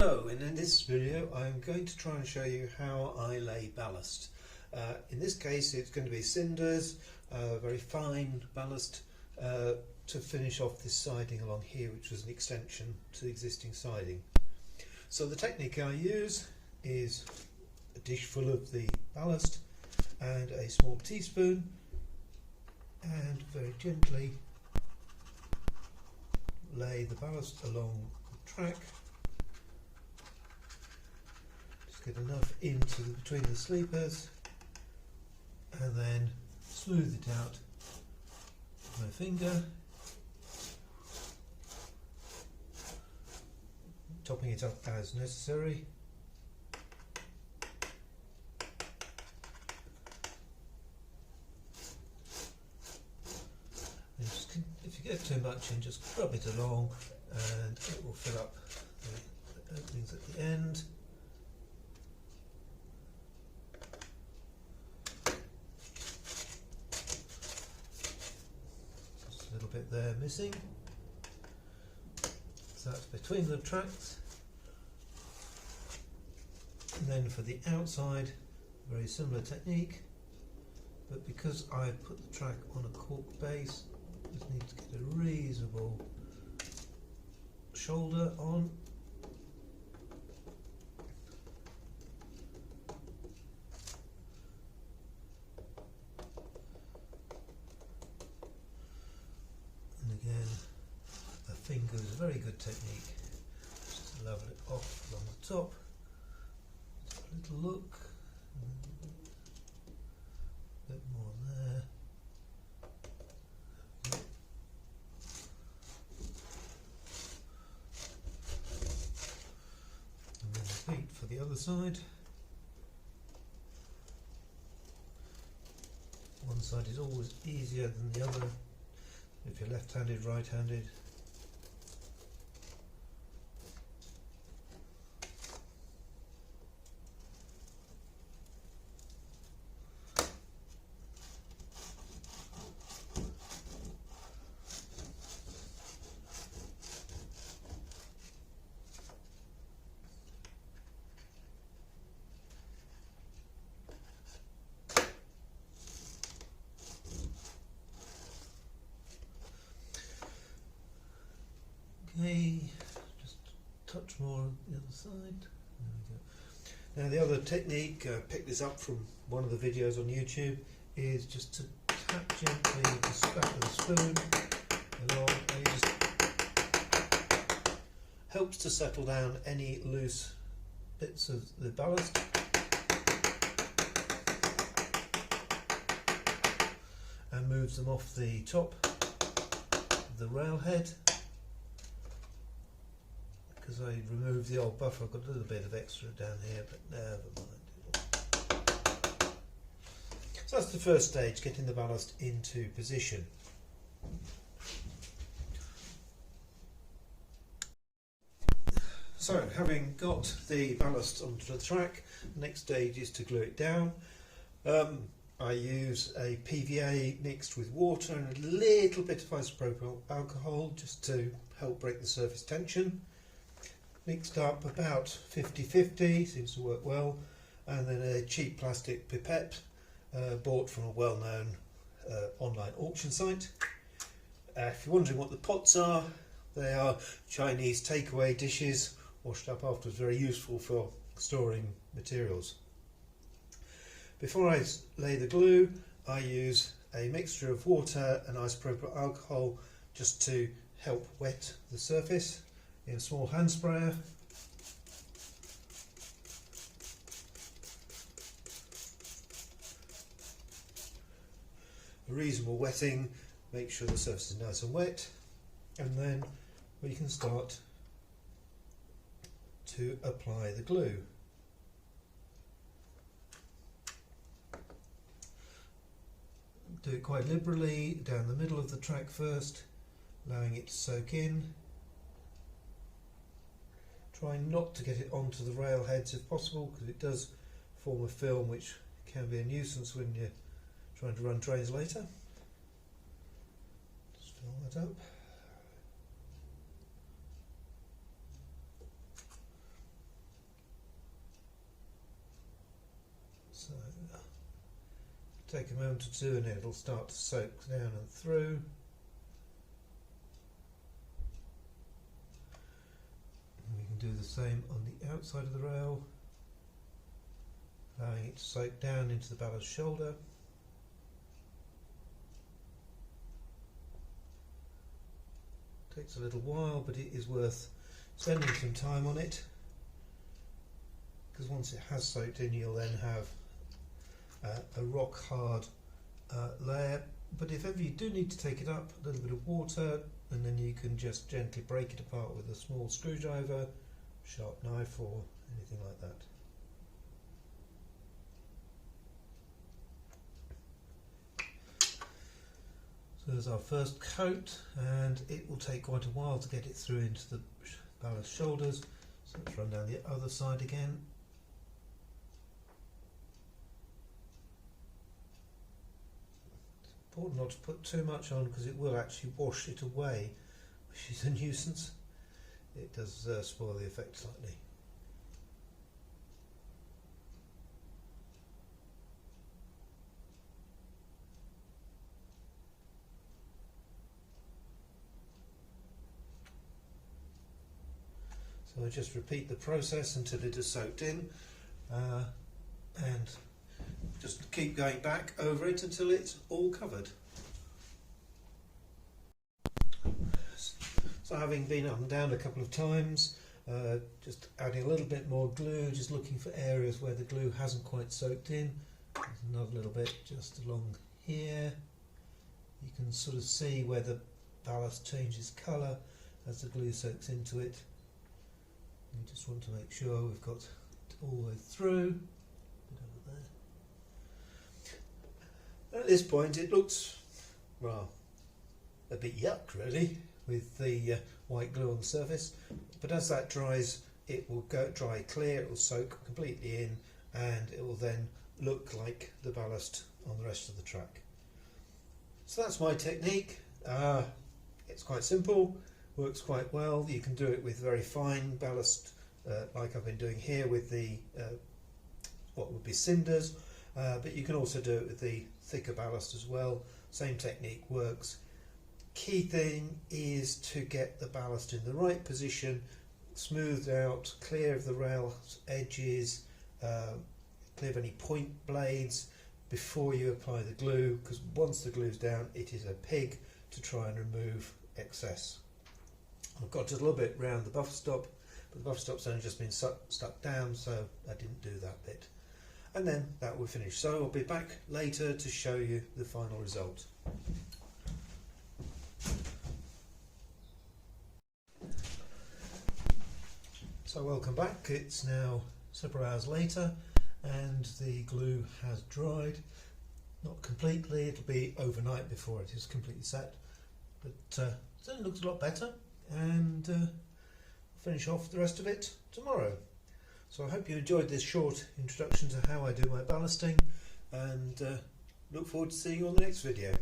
Hello, and in this video I'm going to try and show you how I lay ballast. In this case it's going to be cinders, very fine ballast to finish off this siding along here, which was an extension to the existing siding. So the technique I use is a dish full of the ballast and a small teaspoon, and very gently lay the ballast along the track. Just get enough between the sleepers and then smooth it out with my finger, topping it up as necessary. And just, if you get too much in, just rub it along and it will fill up the openings at the end. Just a little bit there missing. So that's between the tracks. And then for the outside, very similar technique, but because I put the track on a cork base, I just need to get a reasonable shoulder on. And again, a finger is a very good technique, just to level it off along the top. Just a little look, a bit more there. And then repeat for the other side. One side is always easier than the other if you're left-handed, right-handed. Okay, just a touch more on the other side. There we go. Now the other technique, pick this up from one of the videos on YouTube, is just to tap gently with the back of the spoon along, and it just helps to settle down any loose bits of the ballast. And moves them off the top of the railhead. Because I removed the old buffer, I've got a little bit of extra down here, but never mind. So that's the first stage, getting the ballast into position. So, having got the ballast onto the track, the next stage is to glue it down. I use a PVA mixed with water and a little bit of isopropyl alcohol just to help break the surface tension. Mixed up about 50-50, seems to work well, and then a cheap plastic pipette bought from a well-known online auction site. If you're wondering what the pots are, they are Chinese takeaway dishes, washed up afterwards, very useful for storing materials. Before I lay the glue, I use a mixture of water and isopropyl alcohol just to help wet the surface in a small hand sprayer. A reasonable wetting, make sure the surface is nice and wet, and then we can start to apply the glue. Do it quite liberally down the middle of the track first, allowing it to soak in. Try not to get it onto the railheads if possible, because it does form a film which can be a nuisance when you're trying to run trains later. Just fill that up. So take a moment or two and it'll start to soak down and through. And we can do the same on the outside of the rail, allowing it to soak down into the ballast shoulder. Takes a little while, but it is worth spending some time on it, because once it has soaked in, you'll then have a rock hard layer. But if ever you do need to take it up, a little bit of water, and then you can just gently break it apart with a small screwdriver, sharp knife, or anything like that. So there's our first coat, and it will take quite a while to get it through into the ballast shoulders. So let's run down the other side again. It's important not to put too much on, because it will actually wash it away, which is a nuisance. It does spoil the effect slightly. So I just repeat the process until it is soaked in, and just keep going back over it until it's all covered. So having been up and down a couple of times, just adding a little bit more glue, just looking for areas where the glue hasn't quite soaked in. There's another little bit just along here. You can sort of see where the ballast changes colour as the glue soaks into it. You just want to make sure we've got it all the way through. At this point it looks, well, a bit yuck really, with the white glue on the surface, but as that dries it will go dry clear, it will soak completely in, and it will then look like the ballast on the rest of the track. So that's my technique. It's quite simple, works quite well. You can do it with very fine ballast, like I've been doing here with the what would be cinders, but you can also do it with the thicker ballast as well. Same technique works. Key thing is to get the ballast in the right position, smoothed out, clear of the rail edges, clear of any point blades before you apply the glue, because once the glue's down it is a pig to try and remove excess. I've got a little bit round the buffer stop, but the buffer stop's only just been stuck down, so I didn't do that bit. And then that will finish. So I'll be back later to show you the final result. So welcome back. It's now several hours later and the glue has dried. Not completely, it'll be overnight before it is completely set, but it certainly looks a lot better, and I'll finish off the rest of it tomorrow. So I hope you enjoyed this short introduction to how I do my ballasting, and look forward to seeing you on the next video.